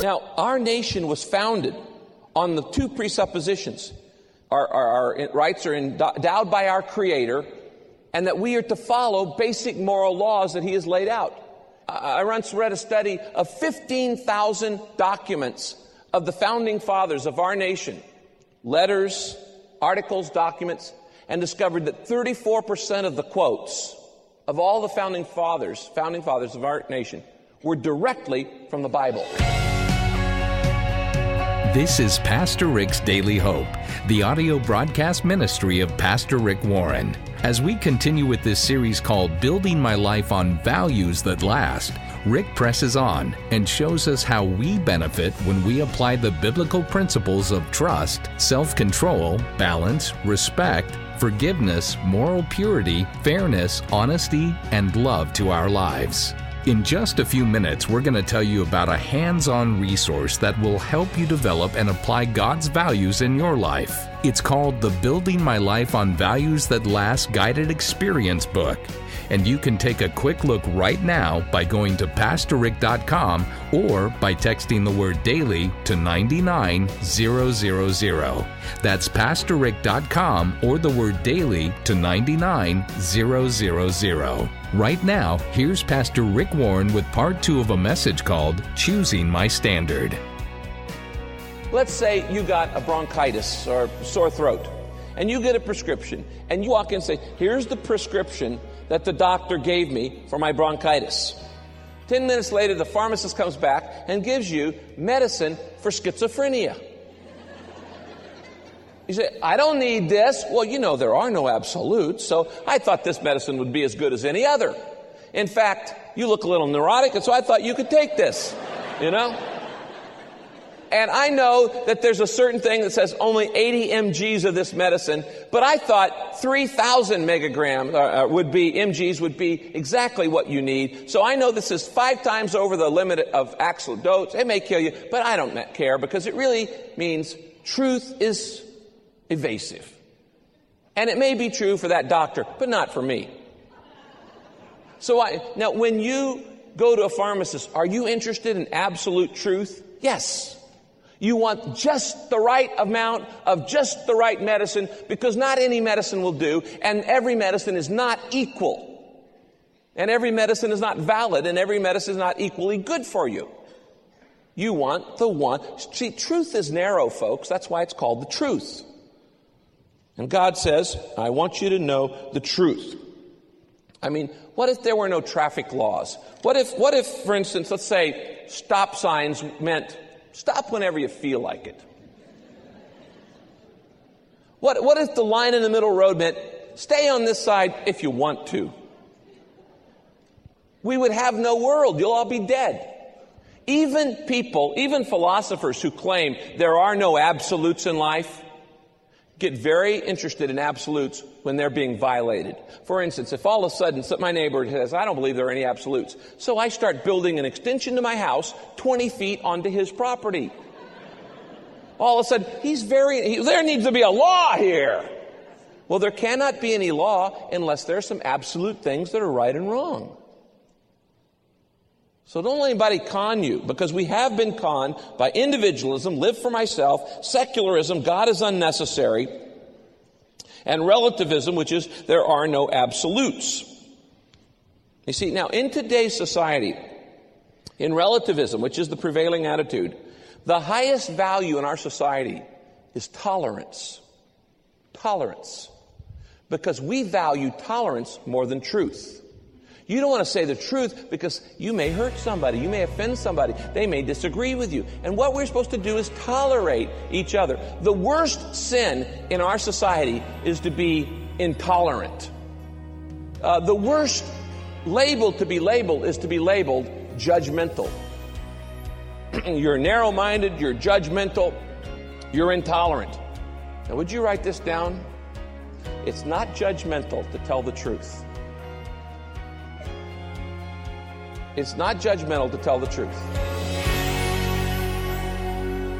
Now, our nation was founded on the two presuppositions. Our rights are endowed by our Creator, and that we are to follow basic moral laws that He has laid out. I once read a study of 15,000 documents of the founding fathers of our nation, letters, articles, documents, and discovered that 34% of the quotes of all the founding fathers of our nation, were directly from the Bible. This is Pastor Rick's Daily Hope, the audio broadcast ministry of Pastor Rick Warren. As we continue with this series called Building My Life on Values That Last, Rick presses on and shows us how we benefit when we apply the biblical principles of trust, self-control, balance, respect, forgiveness, moral purity, fairness, honesty, and love to our lives. In just a few minutes, we're going to tell you about a hands-on resource that will help you develop and apply God's values in your life. It's called the Building My Life on Values That Last Guided Experience book. And you can take a quick look right now by going to PastorRick.com or by texting the word daily to 99000. That's PastorRick.com or the word daily to 99000. Right now, here's Pastor Rick Warren with part 2 of a message called Choosing My Standard. Let's say you got a bronchitis or sore throat, and you get a prescription, and you walk in and say, here's the prescription that the doctor gave me for my bronchitis. 10 minutes later, the pharmacist comes back and gives you medicine for schizophrenia. You say, I don't need this. Well, you know there are no absolutes, so I thought this medicine would be as good as any other. In fact, you look a little neurotic, and so I thought you could take this, you know? And I know that there's a certain thing that says only 80 mgs of this medicine, but I thought 3,000 mgs would be exactly what you need. So I know this is 5 times over the limit of absolute dose. It may kill you, but I don't care because it really means truth is evasive. And it may be true for that doctor, but not for me. So now when you go to a pharmacist, are you interested in absolute truth? Yes. You want just the right amount of just the right medicine, because not any medicine will do, and every medicine is not equal. And every medicine is not valid, and every medicine is not equally good for you. You want the one. See, truth is narrow, folks. That's why it's called the truth. And God says, I want you to know the truth. I mean, what if there were no traffic laws? What if, for instance, let's say stop signs meant stop whenever you feel like it? What if the line in the middle road meant stay on this side if you want to? We would have no world. You'll all be dead. Even philosophers who claim there are no absolutes in life get very interested in absolutes when they're being violated. For instance, if all of a sudden my neighbor says, I don't believe there are any absolutes, so I start building an extension to my house 20 feet onto his property. All of a sudden, there needs to be a law here. Well, there cannot be any law unless there are some absolute things that are right and wrong. So don't let anybody con you, because we have been conned by individualism, live for myself, secularism, God is unnecessary, and relativism, which is there are no absolutes. You see, now in today's society, in relativism, which is the prevailing attitude, the highest value in our society is tolerance. Tolerance. Because we value tolerance more than truth. You don't want to say the truth because you may hurt somebody. You may offend somebody. They may disagree with you. And what we're supposed to do is tolerate each other. The worst sin in our society is to be intolerant. The worst label to be labeled is to be labeled judgmental. You're narrow-minded, you're judgmental, you're intolerant. Now, would you write this down? It's not judgmental to tell the truth. It's not judgmental to tell the truth.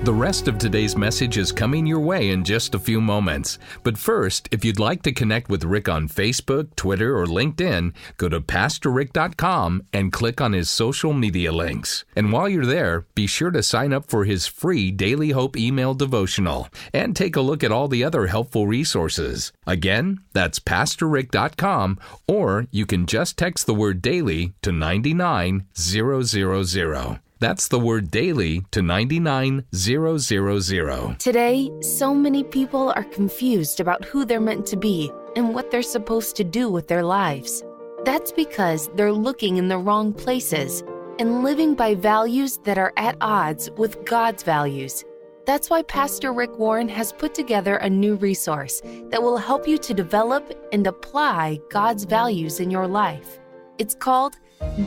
The rest of today's message is coming your way in just a few moments. But first, if you'd like to connect with Rick on Facebook, Twitter, or LinkedIn, go to PastorRick.com and click on his social media links. And while you're there, be sure to sign up for his free Daily Hope email devotional and take a look at all the other helpful resources. Again, that's PastorRick.com, or you can just text the word daily to 99000. That's the word daily to 99000. Today, so many people are confused about who they're meant to be and what they're supposed to do with their lives. That's because they're looking in the wrong places and living by values that are at odds with God's values. That's why Pastor Rick Warren has put together a new resource that will help you to develop and apply God's values in your life. It's called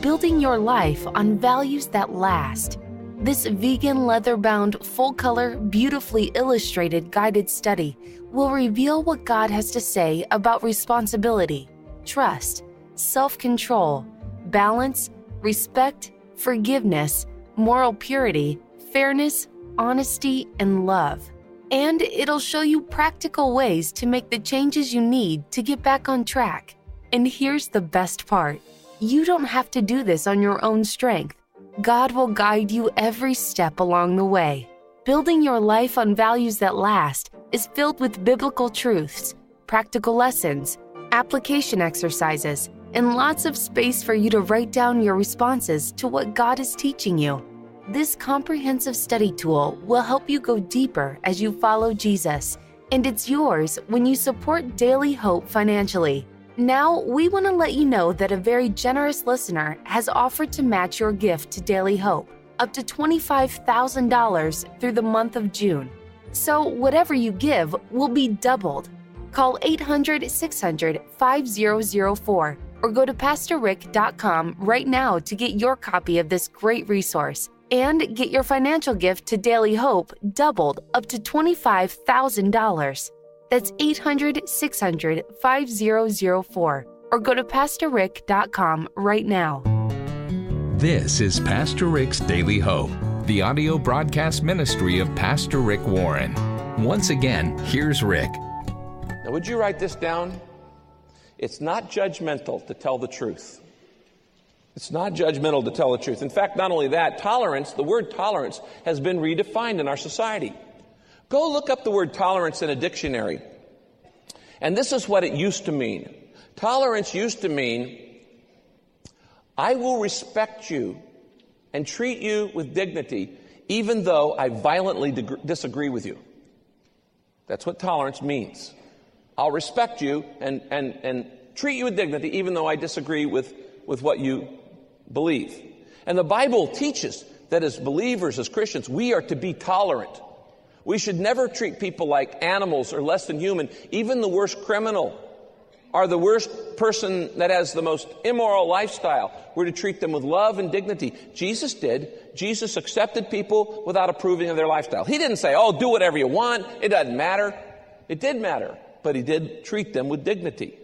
Building Your Life on Values That Last. This vegan leather-bound, full-color, beautifully illustrated guided study will reveal what God has to say about responsibility, trust, self-control, balance, respect, forgiveness, moral purity, fairness, honesty, and love. And it'll show you practical ways to make the changes you need to get back on track. And here's the best part. You don't have to do this on your own strength. God will guide you every step along the way. Building Your Life on Values That Last is filled with biblical truths, practical lessons, application exercises, and lots of space for you to write down your responses to what God is teaching you. This comprehensive study tool will help you go deeper as you follow Jesus, and it's yours when you support Daily Hope financially. Now, we want to let you know that a very generous listener has offered to match your gift to Daily Hope, up to $25,000 through the month of June. So whatever you give will be doubled. Call 800-600-5004 or go to PastorRick.com right now to get your copy of this great resource and get your financial gift to Daily Hope doubled up to $25,000. That's 800-600-5004 or go to PastorRick.com right now. This is Pastor Rick's Daily Hope, the audio broadcast ministry of Pastor Rick Warren. Once again, here's Rick. Now, would you write this down? It's not judgmental to tell the truth. It's not judgmental to tell the truth. In fact, not only that, tolerance, the word tolerance, has been redefined in our society. Go look up the word tolerance in a dictionary. And this is what it used to mean. Tolerance used to mean, I will respect you and treat you with dignity, even though I violently disagree with you. That's what tolerance means. I'll respect you and treat you with dignity, even though I disagree with what you believe. And the Bible teaches that as believers, as Christians, we are to be tolerant. We should never treat people like animals or less than human. Even the worst criminal or the worst person that has the most immoral lifestyle, we're to treat them with love and dignity. Jesus did. Jesus accepted people without approving of their lifestyle. He didn't say, oh, do whatever you want. It doesn't matter. It did matter, but he did treat them with dignity.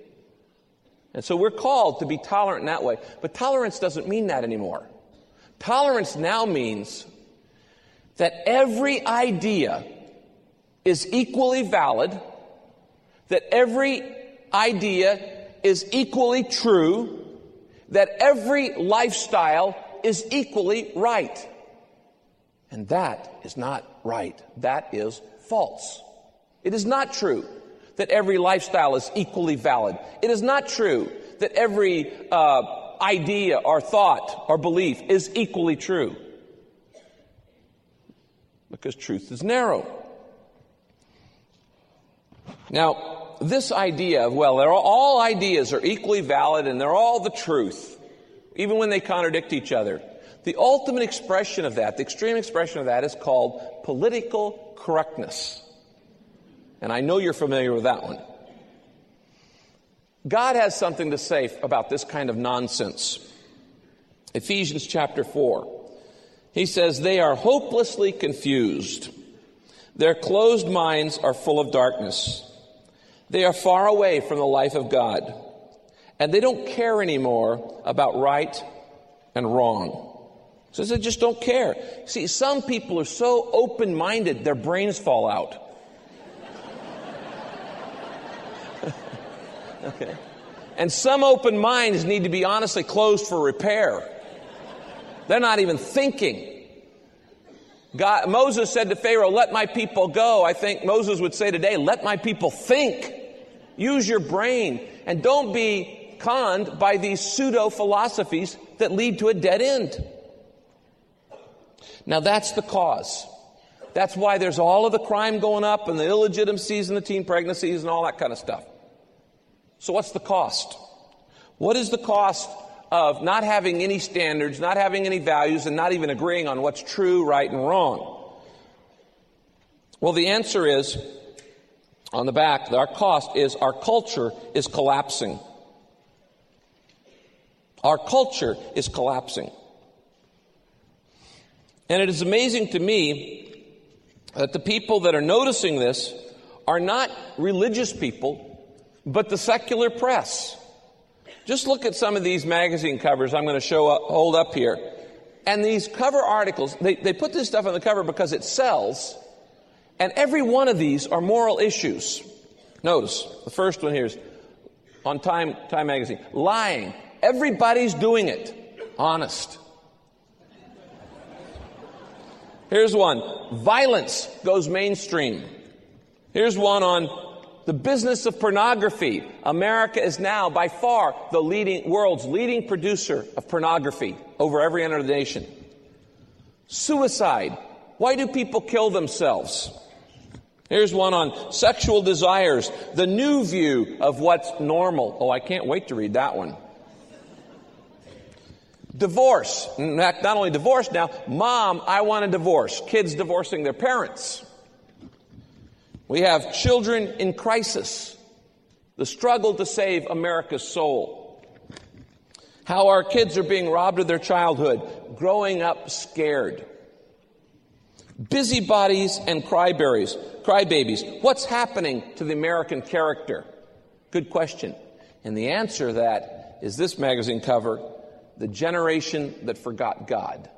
And so we're called to be tolerant in that way. But tolerance doesn't mean that anymore. Tolerance now means that every idea is equally valid, that every idea is equally true, that every lifestyle is equally right. And that is not right. That is false. It is not true that every lifestyle is equally valid. It is not true that every idea or thought or belief is equally true. Because truth is narrow. Now, this idea of, well, all ideas are equally valid and they're all the truth, even when they contradict each other. The ultimate expression of that, the extreme expression of that, is called political correctness. And I know you're familiar with that one. God has something to say about this kind of nonsense. Ephesians chapter 4. He says, they are hopelessly confused. Their closed minds are full of darkness. They are far away from the life of God. And they don't care anymore about right and wrong. So they just don't care. See, some people are so open-minded, their brains fall out. Okay. And some open minds need to be honestly closed for repair. They're not even thinking. Moses said to Pharaoh, "Let my people go." I think Moses would say today, "Let my people think." Use your brain. And don't be conned by these pseudo-philosophies that lead to a dead end. Now that's the cause. That's why there's all of the crime going up and the illegitimacies and the teen pregnancies and all that kind of stuff. So what's the cost? What is the cost of not having any standards, not having any values, and not even agreeing on what's true, right, and wrong? Well, the answer is, on the back, our cost is our culture is collapsing. Our culture is collapsing. And it is amazing to me that the people that are noticing this are not religious people, but the secular press. Just look at some of these magazine covers I'm going to hold up here. And these cover articles, they put this stuff on the cover because it sells. And every one of these are moral issues. Notice, the first one here is on Time magazine. Lying. Everybody's doing it. Honest. Here's one. Violence goes mainstream. Here's one on the business of pornography. America is now by far the world's leading producer of pornography over every other nation. Suicide. Why do people kill themselves? Here's one on sexual desires, the new view of what's normal. Oh, I can't wait to read that one. Divorce. In fact, not only divorce now, Mom, I want a divorce. Kids divorcing their parents. We have children in crisis. The struggle to save America's soul. How our kids are being robbed of their childhood, growing up scared. Busybodies and crybabies. What's happening to the American character? Good question. And the answer to that is this magazine cover, The Generation That Forgot God.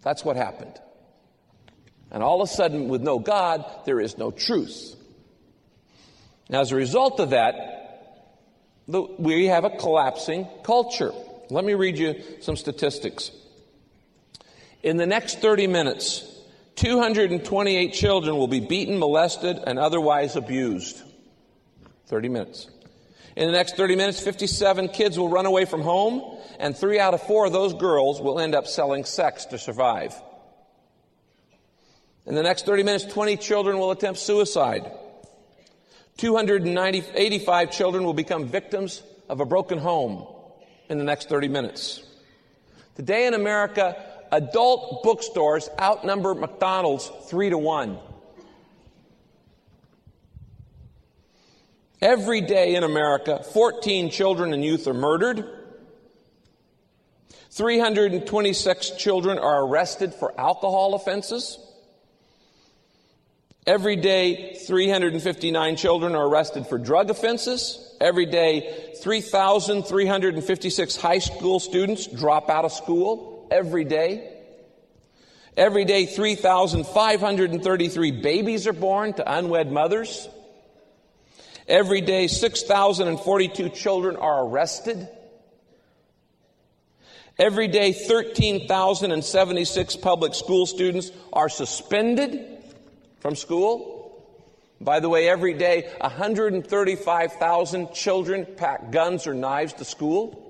That's what happened. And all of a sudden, with no God, there is no truth. Now, as a result of that, we have a collapsing culture. Let me read you some statistics. In the next 30 minutes, 228 children will be beaten, molested, and otherwise abused. 30 minutes. In the next 30 minutes, 57 kids will run away from home, and 3 out of 4 of those girls will end up selling sex to survive. In the next 30 minutes, 20 children will attempt suicide. 285 children will become victims of a broken home in the next 30 minutes. Today in America, adult bookstores outnumber McDonald's 3-1. Every day in America, 14 children and youth are murdered. 326 children are arrested for alcohol offenses. Every day, 359 children are arrested for drug offenses. Every day, 3,356 high school students drop out of school. Every day. Every day, 3,533 babies are born to unwed mothers. Every day, 6,042 children are arrested. Every day, 13,076 public school students are suspended from school. By the way, every day, 135,000 children pack guns or knives to school.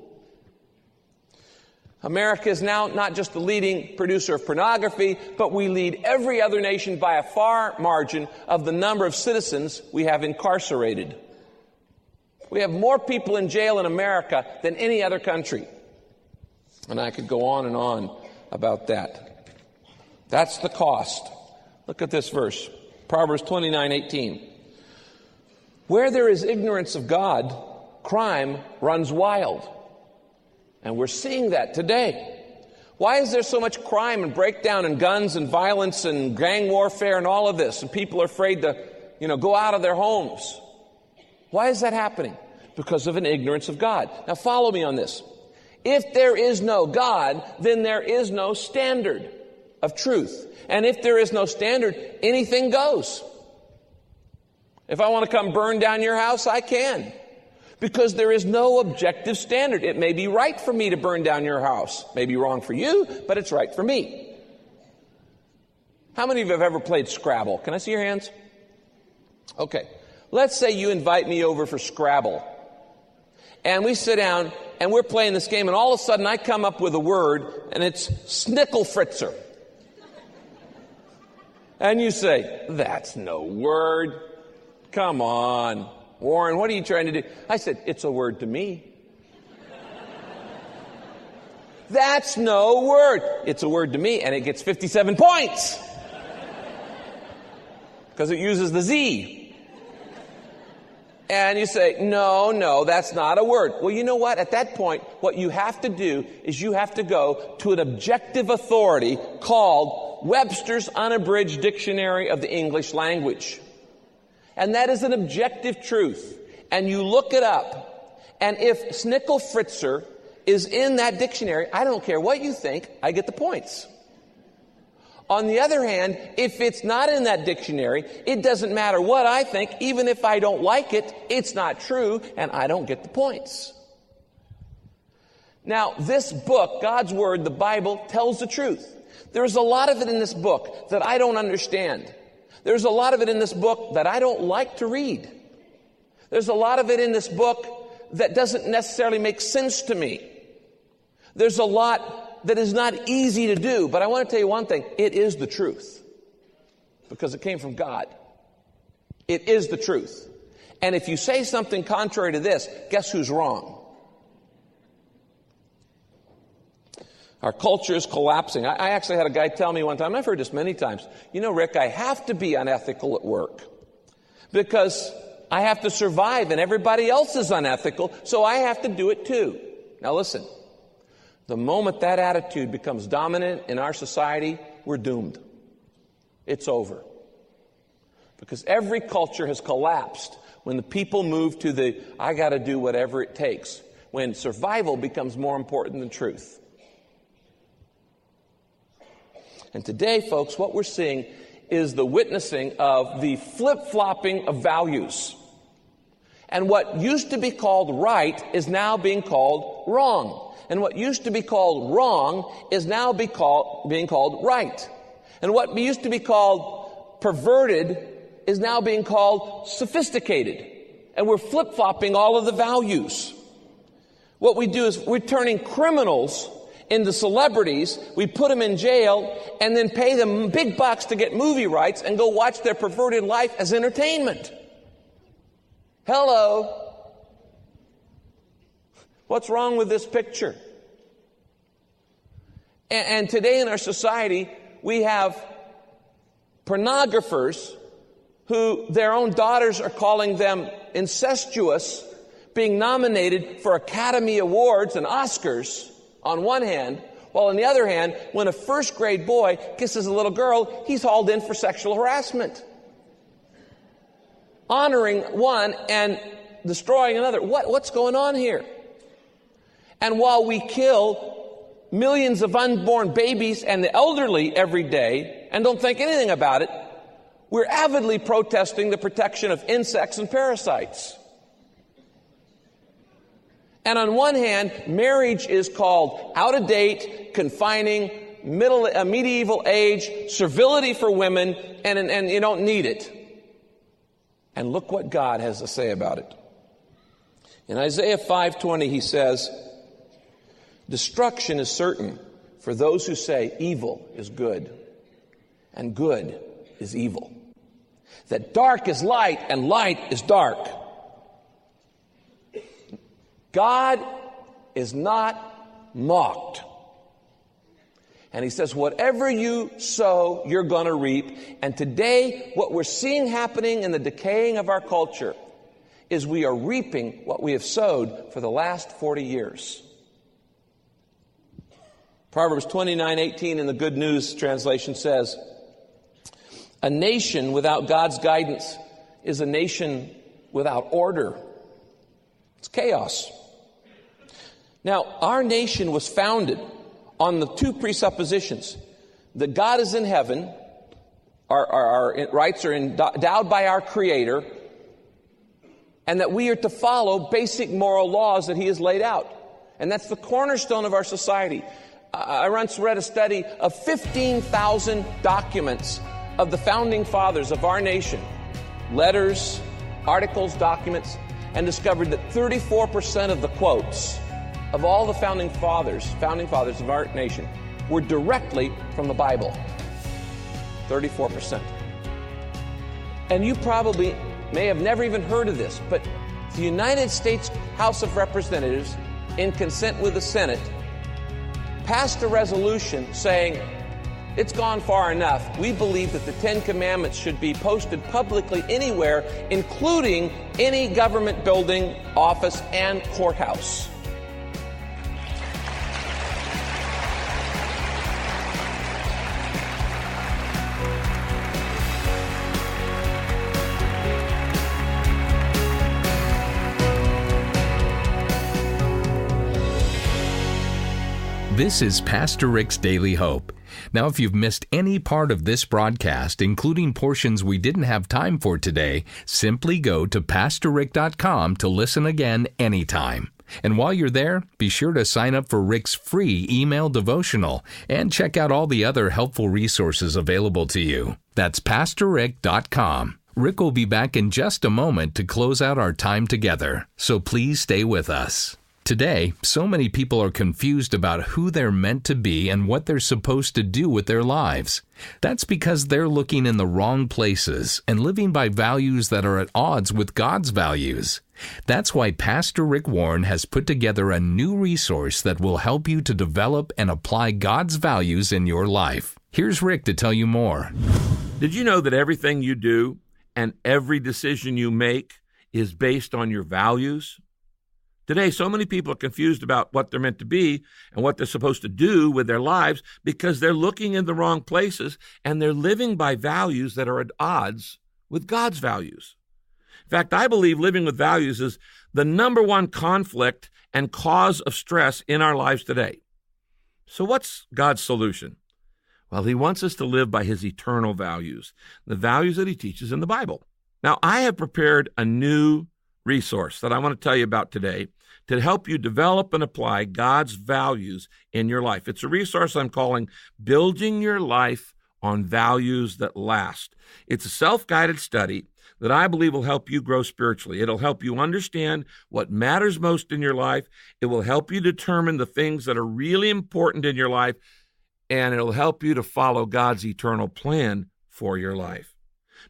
America is now not just the leading producer of pornography, but we lead every other nation by a far margin of the number of citizens we have incarcerated. We have more people in jail in America than any other country. And I could go on and on about that. That's the cost. Look at this verse, Proverbs 29:18. Where there is ignorance of God, crime runs wild. And we're seeing that today. Why is there so much crime and breakdown and guns and violence and gang warfare and all of this? And people are afraid to, go out of their homes. Why is that happening? Because of an ignorance of God. Now follow me on this. If there is no God, then there is no standard of truth. And if there is no standard, anything goes. If I want to come burn down your house, I can. Because there is no objective standard. It may be right for me to burn down your house. It may be wrong for you, but it's right for me. How many of you have ever played Scrabble? Can I see your hands? Okay. Let's say you invite me over for Scrabble. And we sit down and we're playing this game, and all of a sudden I come up with a word, and it's snickelfritzer. And you say, that's no word. Come on. Warren, what are you trying to do? I said, it's a word to me. That's no word. It's a word to me, and it gets 57 points. Because it uses the Z. And you say, no, that's not a word. Well, you know what? At that point, what you have to do is you have to go to an objective authority called Webster's Unabridged Dictionary of the English Language. And that is an objective truth. And you look it up. And if snickelfritzer is in that dictionary, I don't care what you think, I get the points. On the other hand, if it's not in that dictionary, it doesn't matter what I think. Even if I don't like it, it's not true, and I don't get the points. Now, this book, God's Word, the Bible, tells the truth. There's a lot of it in this book that I don't understand. There's a lot of it in this book that I don't like to read. There's a lot of it in this book that doesn't necessarily make sense to me. There's a lot that is not easy to do, but I want to tell you one thing. It is the truth. Because it came from God. It is the truth. And if you say something contrary to this, guess who's wrong? Our culture is collapsing. I actually had a guy tell me one time, I've heard this many times, you know, Rick, I have to be unethical at work because I have to survive and everybody else is unethical, so I have to do it too. Now listen, the moment that attitude becomes dominant in our society, we're doomed. It's over. Because every culture has collapsed when the people move to the, I got to do whatever it takes, when survival becomes more important than truth. And today, folks, what we're seeing is the witnessing of the flip-flopping of values. And what used to be called right is now being called wrong. And what used to be called wrong is now being called right. And what used to be called perverted is now being called sophisticated. And we're flip-flopping all of the values. What we do is we're turning criminals into celebrities. We put them in jail and then pay them big bucks to get movie rights and go watch their perverted life as entertainment. Hello. What's wrong with this picture? And today in our society, we have pornographers who their own daughters are calling them incestuous, being nominated for Academy Awards and Oscars on one hand, while on the other hand, when a first grade boy kisses a little girl, he's hauled in for sexual harassment. Honoring one and destroying another. What's going on here? And while we kill millions of unborn babies and the elderly every day and don't think anything about it, we're avidly protesting the protection of insects and parasites. And on one hand, marriage is called out of date, confining, medieval age, servility for women, and you don't need it. And look what God has to say about it. In Isaiah 5:20, he says, destruction is certain for those who say evil is good and good is evil. That dark is light and light is dark. God is not mocked. And he says, whatever you sow, you're going to reap. And today, what we're seeing happening in the decaying of our culture is we are reaping what we have sowed for the last 40 years. Proverbs 29:18 in the Good News translation says, a nation without God's guidance is a nation without order. It's chaos. Now, our nation was founded on the two presuppositions: that God is in heaven, our rights are endowed by our Creator, and that we are to follow basic moral laws that He has laid out. And that's the cornerstone of our society. I once read a study of 15,000 documents of the founding fathers of our nation, letters, articles, documents, and discovered that 34% of the quotes of all the founding fathers of our nation, were directly from the Bible. 34%. And you probably may have never even heard of this, but the United States House of Representatives, in consent with the Senate, passed a resolution saying, it's gone far enough. We believe that the Ten Commandments should be posted publicly anywhere, including any government building, office, and courthouse. This is Pastor Rick's Daily Hope. Now, if you've missed any part of this broadcast, including portions we didn't have time for today, simply go to PastorRick.com to listen again anytime. And while you're there, be sure to sign up for Rick's free email devotional and check out all the other helpful resources available to you. That's PastorRick.com. Rick will be back in just a moment to close out our time together, so please stay with us. Today, so many people are confused about who they're meant to be and what they're supposed to do with their lives. That's because they're looking in the wrong places and living by values that are at odds with God's values. That's why Pastor Rick Warren has put together a new resource that will help you to develop and apply God's values in your life. Here's Rick to tell you more. Did you know that everything you do and every decision you make is based on your values? Today, so many people are confused about what they're meant to be and what they're supposed to do with their lives because they're looking in the wrong places and they're living by values that are at odds with God's values. In fact, I believe living with values is the number one conflict and cause of stress in our lives today. So what's God's solution? Well, He wants us to live by His eternal values, the values that He teaches in the Bible. Now, I have prepared a new resource that I want to tell you about today to help you develop and apply God's values in your life. It's a resource I'm calling Building Your Life on Values That Last. It's a self-guided study that I believe will help you grow spiritually. It'll help you understand what matters most in your life. It will help you determine the things that are really important in your life, and it'll help you to follow God's eternal plan for your life.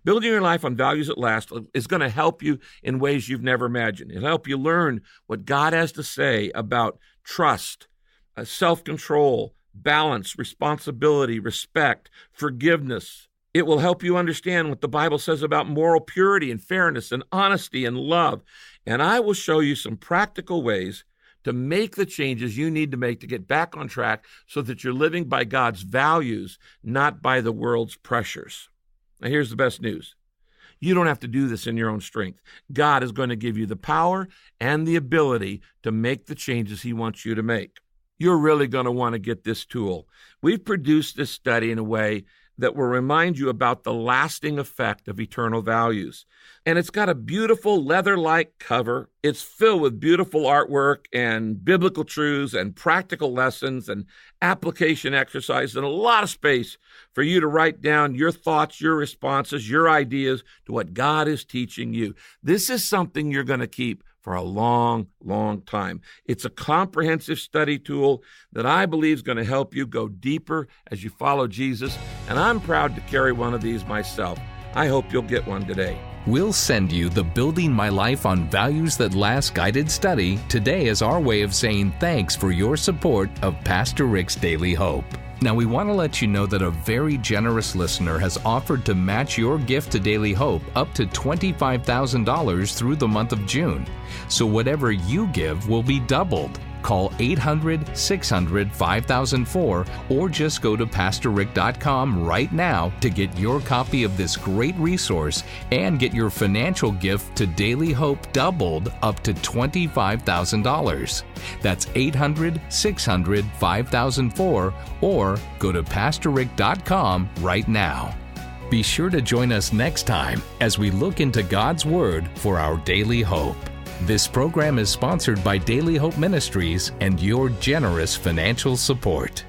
Building Your Life on Values That Last is going to help you in ways you've never imagined. It'll help you learn what God has to say about trust, self-control, balance, responsibility, respect, forgiveness. It will help you understand what the Bible says about moral purity and fairness and honesty and love. And I will show you some practical ways to make the changes you need to make to get back on track so that you're living by God's values, not by the world's pressures. Now, here's the best news. You don't have to do this in your own strength. God is going to give you the power and the ability to make the changes He wants you to make. You're really going to want to get this tool. We've produced this study in a way that will remind you about the lasting effect of eternal values. And it's got a beautiful leather-like cover. It's filled with beautiful artwork and biblical truths and practical lessons and application exercises and a lot of space for you to write down your thoughts, your responses, your ideas to what God is teaching you. This is something you're going to keep for a long, long time. It's a comprehensive study tool that I believe is going to help you go deeper as you follow Jesus, and I'm proud to carry one of these myself. I hope you'll get one today. We'll send you the Building My Life on Values That Last guided study today as our way of saying thanks for your support of Pastor Rick's Daily Hope. Now, we want to let you know that a very generous listener has offered to match your gift to Daily Hope up to $25,000 through the month of June. So whatever you give will be doubled. Call 800-600-5004 or just go to PastorRick.com right now to get your copy of this great resource and get your financial gift to Daily Hope doubled up to $25,000. That's 800-600-5004 or go to PastorRick.com right now. Be sure to join us next time as we look into God's Word for our daily hope. This program is sponsored by Daily Hope Ministries and your generous financial support.